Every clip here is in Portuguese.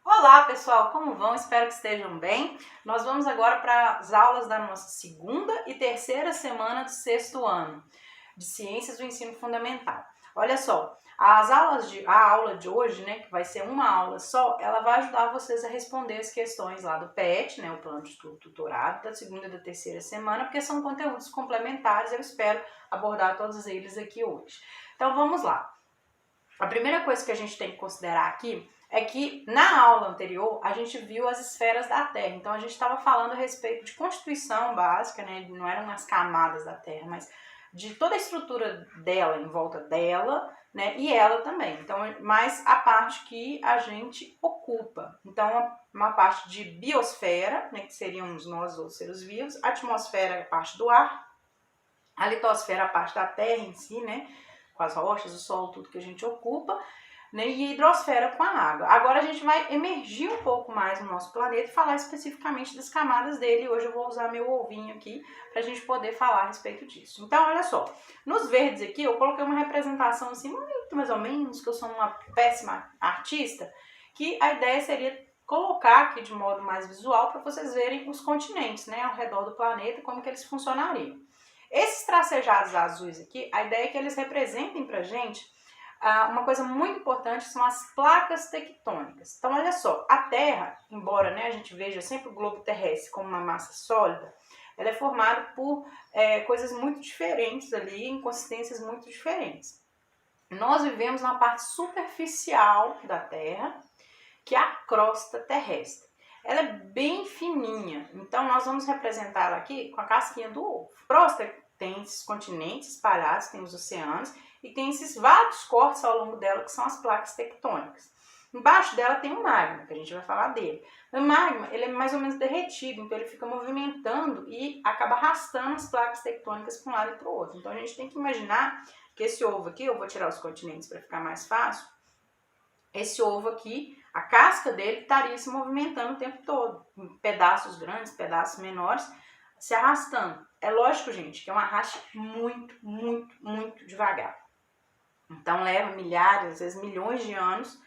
Olá pessoal, como vão? Espero que estejam bem. Nós vamos agora para as aulas da nossa segunda e terceira semana do sexto ano de Ciências do Ensino Fundamental. Olha só, a aula de hoje, né, que vai ser uma aula só, ela vai ajudar vocês a responder as questões lá do PET, né, o Plano de Estudo Tutorado, da segunda e da terceira semana, porque são conteúdos complementares, eu espero abordar todos eles aqui hoje. Então vamos lá. A primeira coisa que a gente tem que considerar aqui é que na aula anterior a gente viu as esferas da Terra. Então a gente estava falando a respeito de constituição básica, né? Não eram as camadas da Terra, mas de toda a estrutura dela, em volta dela, né? E ela também. Então, mais a parte que a gente ocupa. Então, uma parte de biosfera, né? Que seríamos nós, os seres vivos. A atmosfera é a parte do ar. A litosfera, a parte da Terra em si, né? Com as rochas, o solo, tudo que a gente ocupa, né? E a hidrosfera com a água. Agora a gente vai emergir um pouco mais no nosso planeta e falar especificamente das camadas dele. Hoje eu vou usar meu ovinho aqui para a gente poder falar a respeito disso. Então, olha só, nos verdes aqui eu coloquei uma representação assim, muito mais ou menos, que eu sou uma péssima artista, que a ideia seria colocar aqui de modo mais visual para vocês verem os continentes, né, ao redor do planeta, como que eles funcionariam. Esses tracejados azuis aqui, a ideia é que eles representem pra gente uma coisa muito importante, são as placas tectônicas. Então, olha só, a Terra, embora, né, a gente veja sempre o globo terrestre como uma massa sólida, ela é formada por coisas muito diferentes ali, inconsistências muito diferentes. Nós vivemos na parte superficial da Terra, que é a crosta terrestre. Ela é bem fininha, então nós vamos representar ela aqui com a casquinha do ovo. A crosta tem esses continentes espalhados, tem os oceanos e tem esses vários cortes ao longo dela que são as placas tectônicas. Embaixo dela tem o magma, que a gente vai falar dele. O magma, ele é mais ou menos derretido, então ele fica movimentando e acaba arrastando as placas tectônicas para um lado e para o outro. Então a gente tem que imaginar que esse ovo aqui, eu vou tirar os continentes para ficar mais fácil, esse ovo aqui, a casca dele estaria se movimentando o tempo todo, em pedaços grandes, pedaços menores, se arrastando. É lógico, gente, que é um arraste muito devagar. Então leva milhares, às vezes milhões de anos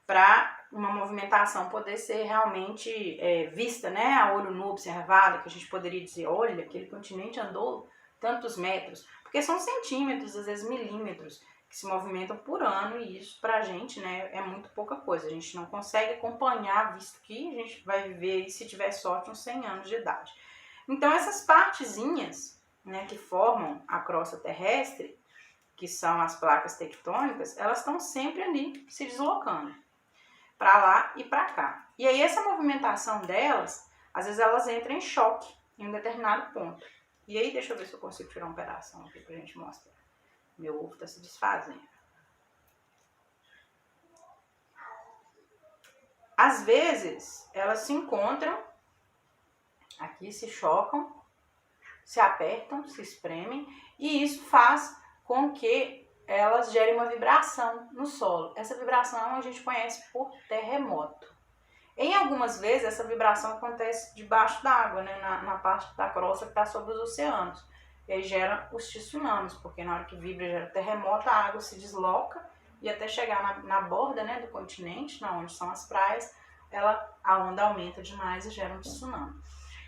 para uma movimentação poder ser realmente vista, né, a olho nu, observada, que a gente poderia dizer, olha, aquele continente andou tantos metros, porque são centímetros, às vezes milímetros, que se movimentam por ano, e isso pra gente, né, é muito pouca coisa. A gente não consegue acompanhar, visto que a gente vai viver, se tiver sorte, uns 100 anos de idade. Então essas partezinhas, né, que formam a crosta terrestre, que são as placas tectônicas, elas estão sempre ali se deslocando para lá e para cá. E aí essa movimentação delas, às vezes elas entram em choque em um determinado ponto. E aí deixa eu ver se eu consigo tirar um pedaço aqui pra gente mostrar. Meu ovo está se desfazendo. Às vezes, elas se encontram, aqui se chocam, se apertam, se espremem, e isso faz com que elas gerem uma vibração no solo. Essa vibração a gente conhece por terremoto. Em algumas vezes, essa vibração acontece debaixo d'água, né, na parte da crosta que está sobre os oceanos. E aí gera os tsunamis, porque na hora que vibra, gera terremoto, a água se desloca e até chegar na borda, né, do continente, onde são as praias, a onda aumenta demais e gera um tsunami.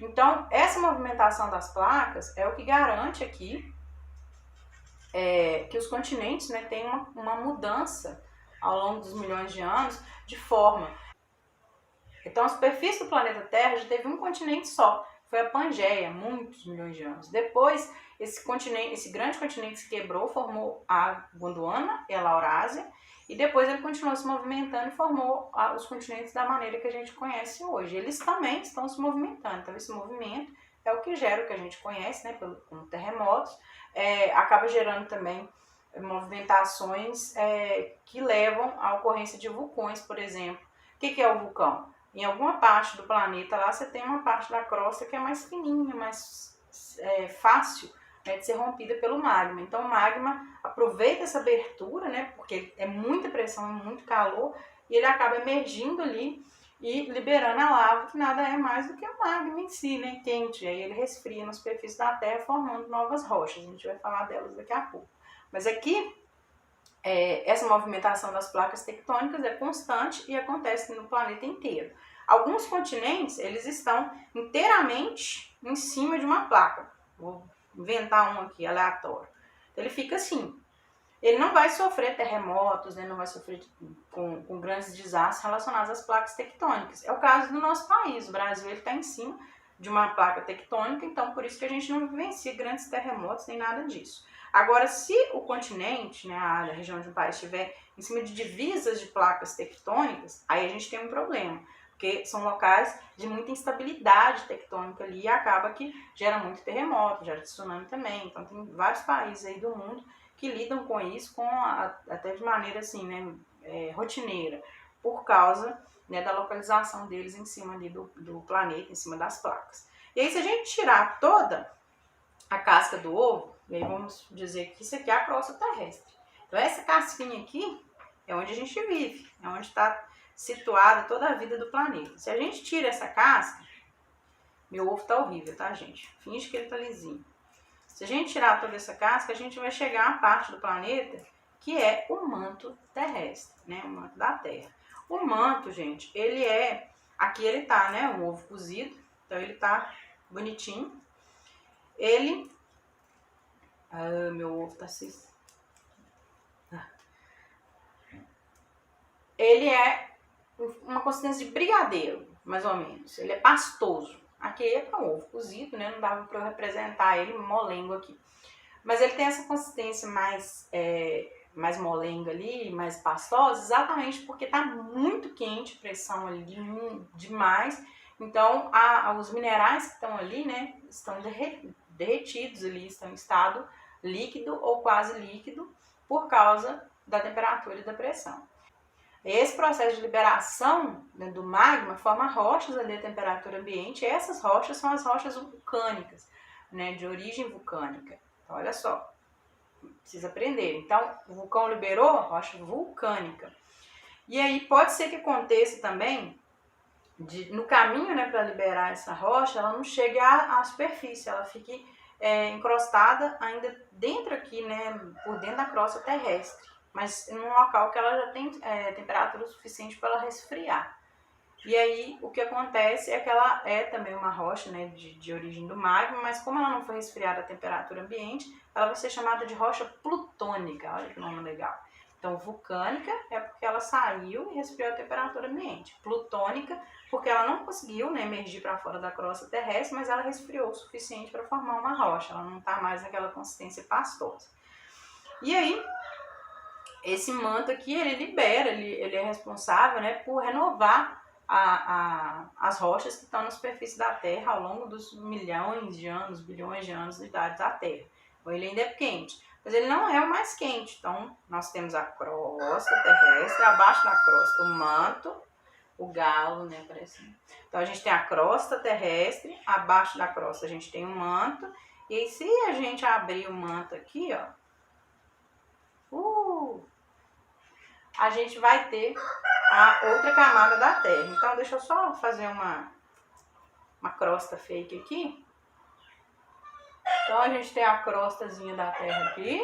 Então, essa movimentação das placas é o que garante aqui que os continentes, né, têm uma mudança ao longo dos milhões de anos de forma. Então, a superfície do planeta Terra já teve um continente só, foi a Pangeia, muitos milhões de anos. Depois, esse grande continente se quebrou, formou a Gondwana e a Laurásia, e depois ele continuou se movimentando e formou os continentes da maneira que a gente conhece hoje. Eles também estão se movimentando, então esse movimento é o que gera o que a gente conhece, né, como terremotos, acaba gerando também movimentações que levam à ocorrência de vulcões, por exemplo. O que é o vulcão? Em alguma parte do planeta lá você tem uma parte da crosta que é mais fininha, mais fácil, né, de ser rompida pelo magma. Então o magma aproveita essa abertura, né, porque é muita pressão, é muito calor, e ele acaba emergindo ali e liberando a lava, que nada é mais do que o magma em si, né, quente. E aí ele resfria na superfície da Terra, formando novas rochas. A gente vai falar delas daqui a pouco. Mas aqui essa movimentação das placas tectônicas é constante e acontece no planeta inteiro. Alguns continentes, eles estão inteiramente em cima de uma placa. Vou inventar um aqui, aleatório. Então, ele fica assim. Ele não vai sofrer terremotos, né? Não vai sofrer com grandes desastres relacionados às placas tectônicas. É o caso do nosso país. O Brasil está em cima de uma placa tectônica, então por isso que a gente não vivencia grandes terremotos nem nada disso. Agora, se o continente, né, a região de um país estiver em cima de divisas de placas tectônicas, aí a gente tem um problema, porque são locais de muita instabilidade tectônica ali e acaba que gera muito terremoto, gera tsunami também. Então tem vários países aí do mundo que lidam com isso até de maneira assim, né, rotineira, por causa, né, da localização deles em cima ali do planeta, em cima das placas. E aí, se a gente tirar toda a casca do ovo, e aí vamos dizer que isso aqui é a crosta terrestre. Então, essa casquinha aqui é onde a gente vive, é onde está situada toda a vida do planeta. Se a gente tira essa casca, meu ovo tá horrível, tá, gente? Finge que ele tá lisinho. Se a gente tirar toda essa casca, a gente vai chegar à parte do planeta que é o manto terrestre, né? O manto da Terra. O manto, gente, ele é... Aqui ele tá, né? Um ovo cozido. Então, ele tá bonitinho. Ele... Ah, meu ovo tá assim... Ele é uma consistência de brigadeiro, mais ou menos. Ele é pastoso. Aqui é um ovo cozido, né? Não dava para eu representar ele molengo aqui. Mas ele tem essa consistência mais molenga ali, mais pastosa, exatamente porque está muito quente, pressão ali demais. Então, os minerais que estão ali, né, estão derretidos ali, estão em estado líquido ou quase líquido por causa da temperatura e da pressão. Esse processo de liberação, né, do magma forma rochas ali a temperatura ambiente, e essas rochas são as rochas vulcânicas, né, de origem vulcânica. Então, olha só, precisa aprender. Então, o vulcão liberou rocha vulcânica. E aí pode ser que aconteça também, no caminho, né, para liberar essa rocha, ela não chegue à superfície, ela fique encrostada ainda dentro aqui, né, por dentro da crosta terrestre, mas em um local que ela já tem temperatura suficiente para ela resfriar. E aí o que acontece é que ela é também uma rocha, né, de origem do magma, mas como ela não foi resfriada à temperatura ambiente, ela vai ser chamada de rocha plutônica. Olha que nome legal. Então, vulcânica é porque ela saiu e resfriou a temperatura ambiente. Plutônica, porque ela não conseguiu, né, emergir para fora da crosta terrestre, mas ela resfriou o suficiente para formar uma rocha. Ela não está mais naquela consistência pastosa. E aí, esse manto aqui, ele libera, ele é responsável, né, por renovar as rochas que estão na superfície da Terra ao longo dos milhões de anos, bilhões de anos de idade da Terra. Então, ele ainda é quente, mas ele não é o mais quente. Então, nós temos a crosta terrestre, abaixo da crosta o manto, o galo, né, parece. Então, a gente tem a crosta terrestre, abaixo da crosta a gente tem o manto, e aí se a gente abrir o manto aqui, ó, a gente vai ter a outra camada da Terra. Então, deixa eu só fazer uma crosta fake aqui. Então, a gente tem a crostazinha da Terra aqui,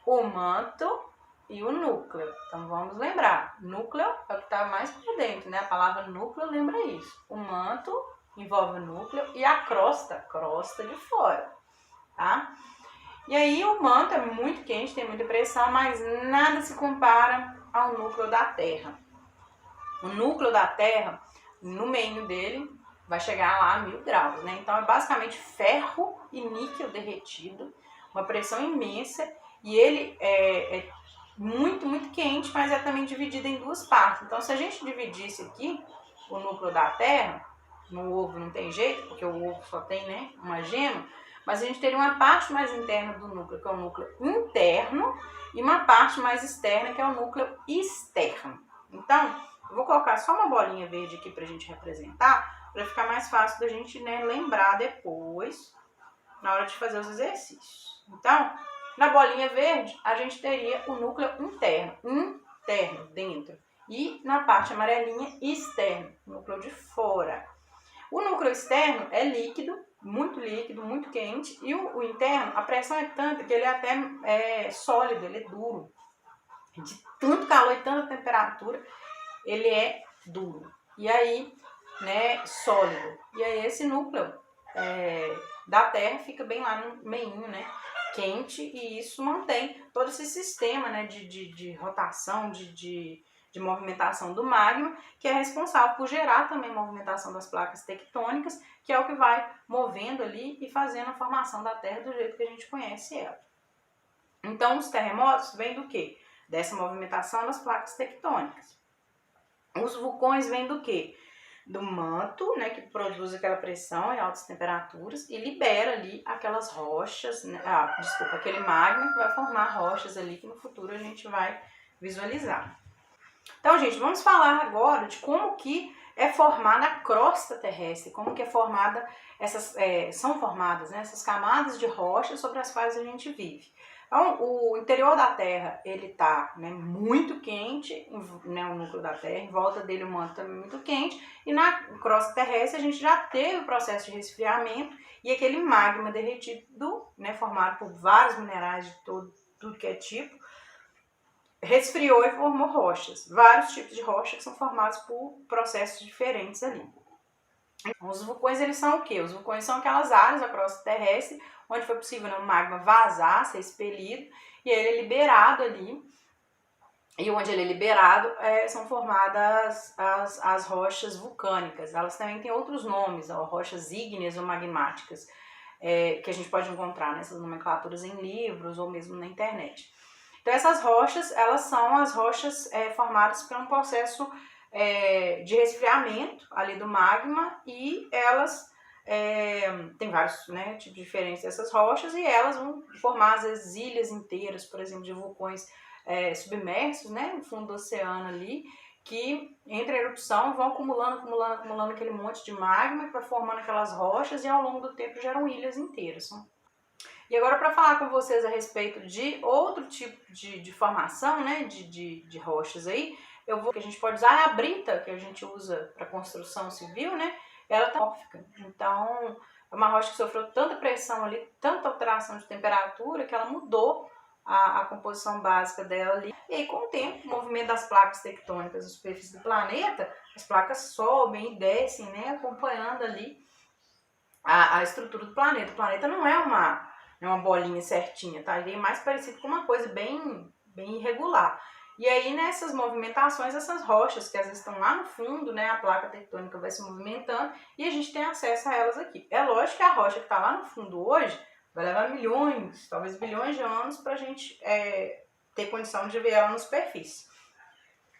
o manto e o núcleo. Então, vamos lembrar. Núcleo é o que está mais por dentro, né? A palavra núcleo lembra isso. O manto envolve o núcleo e a crosta de fora, tá? E aí o manto é muito quente, tem muita pressão, mas nada se compara ao núcleo da Terra. O núcleo da Terra, no meio dele, vai chegar lá a 1000 graus, né? Então é basicamente ferro e níquel derretido, uma pressão imensa, e ele é muito, muito quente, mas é também dividido em duas partes. Então, se a gente dividisse aqui o núcleo da Terra, no ovo não tem jeito, porque o ovo só tem, né, uma gema, mas a gente teria uma parte mais interna do núcleo, que é o núcleo interno, e uma parte mais externa, que é o núcleo externo. Então, eu vou colocar só uma bolinha verde aqui para a gente representar, para ficar mais fácil da gente, né, lembrar depois, na hora de fazer os exercícios. Então, na bolinha verde, a gente teria o núcleo interno, dentro. E na parte amarelinha, externo, núcleo de fora. O núcleo externo é líquido, muito líquido, muito quente, e o interno, a pressão é tanta que ele é até sólido, ele é duro. De tanto calor e tanta temperatura, ele é duro. E aí, né, sólido. E aí esse núcleo da Terra fica bem lá no meinho, né, quente, e isso mantém todo esse sistema, né, de rotação, de movimentação do magma, que é responsável por gerar também a movimentação das placas tectônicas, que é o que vai movendo ali e fazendo a formação da Terra do jeito que a gente conhece ela. Então, os terremotos vêm do quê? Dessa movimentação das placas tectônicas. Os vulcões vêm do quê? Do manto, né, que produz aquela pressão e altas temperaturas e libera ali aquelas rochas, né, aquele magma que vai formar rochas ali que no futuro a gente vai visualizar. Então, gente, vamos falar agora de como que é formada a crosta terrestre, como que é formada são formadas, né, essas camadas de rochas sobre as quais a gente vive. Então, o interior da Terra, ele tá, né, muito quente, né, o núcleo da Terra, em volta dele o manto também muito quente, e na crosta terrestre a gente já teve o processo de resfriamento e aquele magma derretido, né, formado por vários minerais de tudo que é tipo, resfriou e formou rochas. Vários tipos de rochas que são formados por processos diferentes ali. Os vulcões, eles são o quê? Os vulcões são aquelas áreas da crosta terrestre onde foi possível, né, o magma vazar, ser expelido, e ele é liberado ali. E onde ele é liberado, são formadas as rochas vulcânicas. Elas também têm outros nomes, rochas ígneas ou magmáticas, que a gente pode encontrar nessas nomenclaturas em livros ou mesmo na internet. Então, essas rochas, elas são as rochas formadas por um processo de resfriamento ali do magma, e elas tem vários, né, tipos diferentes dessas rochas, e elas vão formar às vezes ilhas inteiras, por exemplo, de vulcões submersos, né, no fundo do oceano ali, que entre a erupção vão acumulando aquele monte de magma que vai formando aquelas rochas, e ao longo do tempo geram ilhas inteiras. E agora, para falar com vocês a respeito de outro tipo de formação, né, de rochas aí, que a gente pode usar é a brita, que a gente usa para construção civil, né, ela tá mórfica. Então, é uma rocha que sofreu tanta pressão ali, tanta alteração de temperatura, que ela mudou a composição básica dela ali. E aí, com o tempo, o movimento das placas tectônicas na superfície do planeta, as placas sobem e descem, né, acompanhando ali a estrutura do planeta. O planeta não é uma bolinha certinha, tá? Ele é mais parecido com uma coisa bem irregular. E aí, nessas movimentações, essas rochas que às vezes estão lá no fundo, né, a placa tectônica vai se movimentando e a gente tem acesso a elas aqui. É lógico que a rocha que está lá no fundo hoje vai levar milhões, talvez bilhões de anos para a gente ter condição de ver ela na superfície.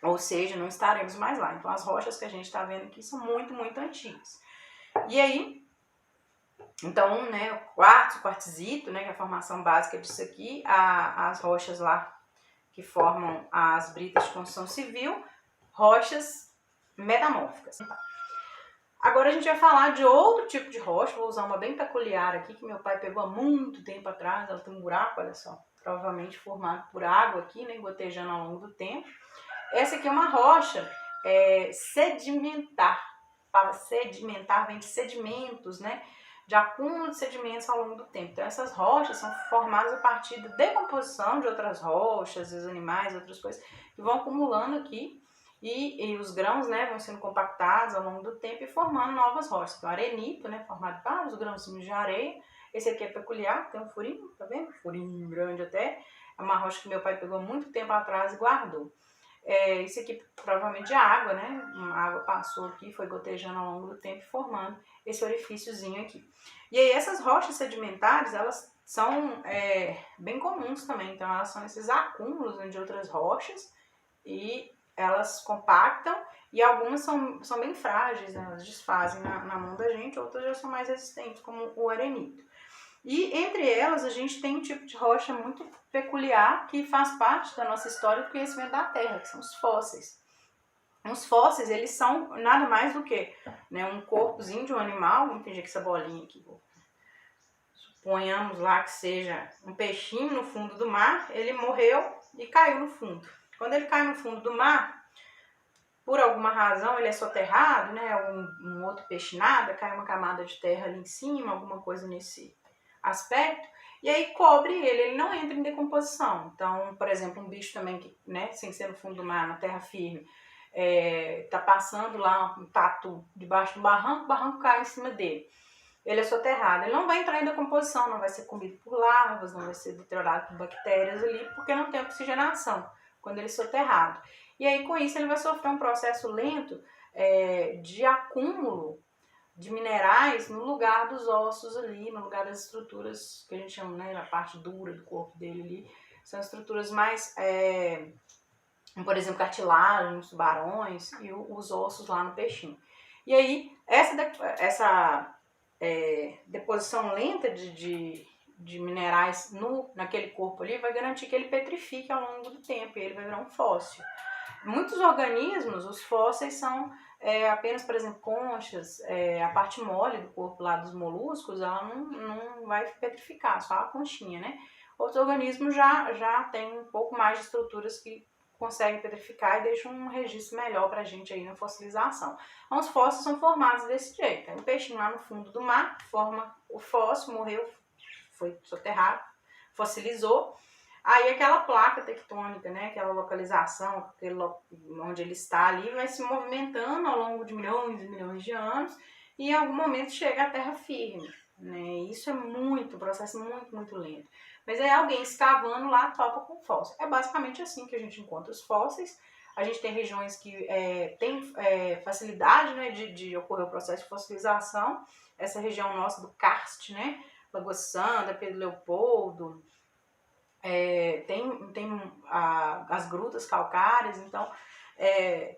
Ou seja, não estaremos mais lá. Então, as rochas que a gente está vendo aqui são muito, muito antigas. E aí, então, né, o quartzito, né, que é a formação básica disso aqui, as rochas lá que formam as britas de construção civil, rochas metamórficas. Agora a gente vai falar de outro tipo de rocha, vou usar uma bem peculiar aqui, que meu pai pegou há muito tempo atrás, ela tem um buraco, olha só, provavelmente formado por água aqui, né, gotejando ao longo do tempo. Essa aqui é uma rocha sedimentar. Fala sedimentar, vem de sedimentos, né? De acúmulo de sedimentos ao longo do tempo. Então, essas rochas são formadas a partir da decomposição de outras rochas, dos animais, outras coisas, que vão acumulando aqui, e os grãos, né, vão sendo compactados ao longo do tempo e formando novas rochas. Então, arenito, né, formado por vários grãozinhos de areia. Esse aqui é peculiar, tem um furinho, tá vendo? Furinho grande até. É uma rocha que meu pai pegou muito tempo atrás e guardou. Isso aqui provavelmente é água, né? A água passou aqui, foi gotejando ao longo do tempo, formando esse orifíciozinho aqui. E aí essas rochas sedimentares, elas são bem comuns também. Então elas são esses acúmulos, né, de outras rochas, e elas compactam, e algumas são bem frágeis, né? Elas desfazem na mão da gente, outras já são mais resistentes, como o arenito. E entre elas a gente tem um tipo de rocha muito peculiar que faz parte da nossa história do conhecimento da Terra, que são os fósseis. Os fósseis, eles são nada mais do que, né, um corpozinho de um animal, vamos fingir que essa bolinha aqui, suponhamos lá que seja um peixinho no fundo do mar, ele morreu e caiu no fundo. Quando ele cai no fundo do mar, por alguma razão ele é soterrado, né, um outro peixe nada, cai uma camada de terra ali em cima, alguma coisa nesse aspecto, e aí cobre ele não entra em decomposição. Então, por exemplo, um bicho também que, né, sem ser no fundo do mar, na terra firme, tá passando lá um tatu debaixo do barranco, o barranco cai em cima dele. Ele é soterrado, ele não vai entrar em decomposição, não vai ser comido por larvas, não vai ser deteriorado por bactérias ali, porque não tem oxigenação quando ele é soterrado. E aí, com isso, ele vai sofrer um processo lento de acúmulo de minerais no lugar dos ossos ali, no lugar das estruturas que a gente chama, né, na parte dura do corpo dele ali. São estruturas mais, por exemplo, cartilagem nos tubarões e os ossos lá no peixinho. E aí, essa deposição lenta de minerais naquele corpo ali vai garantir que ele petrifique ao longo do tempo e ele vai virar um fóssil. Muitos organismos, os fósseis são apenas, por exemplo, conchas, a parte mole do corpo lá dos moluscos, ela não vai petrificar, só a conchinha, né? Outros organismos já têm um pouco mais de estruturas que conseguem petrificar e deixam um registro melhor pra gente aí na fossilização. Então, os fósseis são formados desse jeito. Um peixinho lá no fundo do mar forma o fóssil, morreu, foi soterrado, fossilizou. Aí aquela placa tectônica, né, aquela localização, onde ele está ali, vai se movimentando ao longo de milhões e milhões de anos e em algum momento chega à terra firme. Né? Isso é um processo muito, muito lento. Mas aí alguém escavando lá topa com fóssil. É basicamente assim que a gente encontra os fósseis. A gente tem regiões que tem facilidade, né, de ocorrer o processo de fossilização. Essa região nossa do Karst, né, Lagoa Santa, Pedro Leopoldo, tem as grutas calcárias, então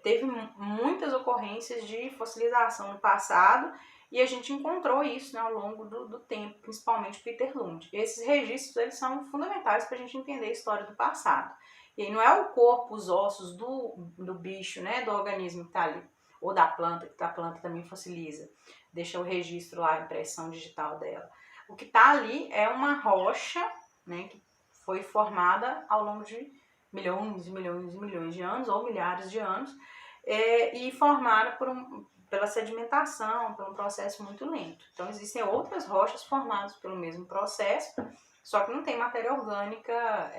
teve muitas ocorrências de fossilização no passado e a gente encontrou isso, né, ao longo do tempo, principalmente Peter Lund. Esses registros eles são fundamentais para a gente entender a história do passado. E aí não é o corpo, os ossos do bicho, né, do organismo que está ali, ou da planta, que a planta também fossiliza, deixa o registro lá, a impressão digital dela. O que está ali é uma rocha, né, que foi formada ao longo de milhões e milhões e milhões de anos, ou milhares de anos, e formada pela sedimentação, por um processo muito lento. Então, existem outras rochas formadas pelo mesmo processo, só que não tem matéria orgânica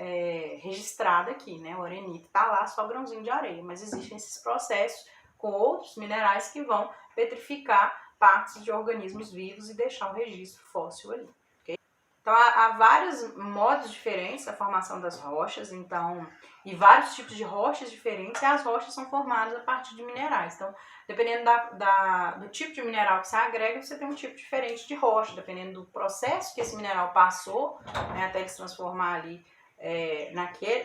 registrada aqui, né? O arenito está lá, só grãozinho de areia, mas existem esses processos com outros minerais que vão petrificar partes de organismos vivos e deixar o registro fóssil ali. Então, há vários modos diferentes da formação das rochas, então, e vários tipos de rochas diferentes, e as rochas são formadas a partir de minerais. Então, dependendo do tipo de mineral que você agrega, você tem um tipo diferente de rocha, dependendo do processo que esse mineral passou, né, até ele se transformar ali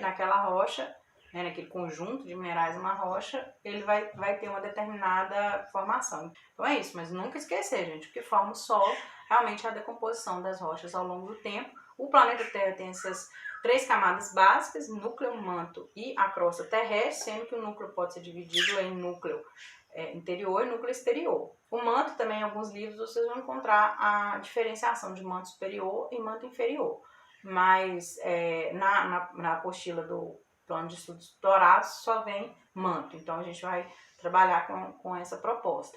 naquela rocha, né, naquele conjunto de minerais uma rocha, ele vai ter uma determinada formação. Então é isso, mas nunca esquecer, gente, o que forma o solo realmente é a decomposição das rochas ao longo do tempo. O planeta Terra tem essas 3 camadas básicas, núcleo, manto e a crosta terrestre, sendo que o núcleo pode ser dividido em núcleo interior e núcleo exterior. O manto também, em alguns livros, vocês vão encontrar a diferenciação de manto superior e manto inferior. Mas na apostila do plano de estudos dourados só vem manto. Então a gente vai trabalhar com essa proposta.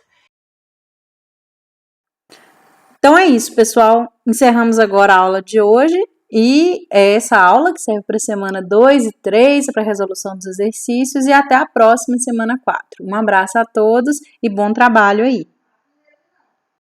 Então é isso, pessoal. Encerramos agora a aula de hoje. E essa aula que serve para a semana 2 e 3, para a resolução dos exercícios. E até a próxima semana 4. Um abraço a todos e bom trabalho aí!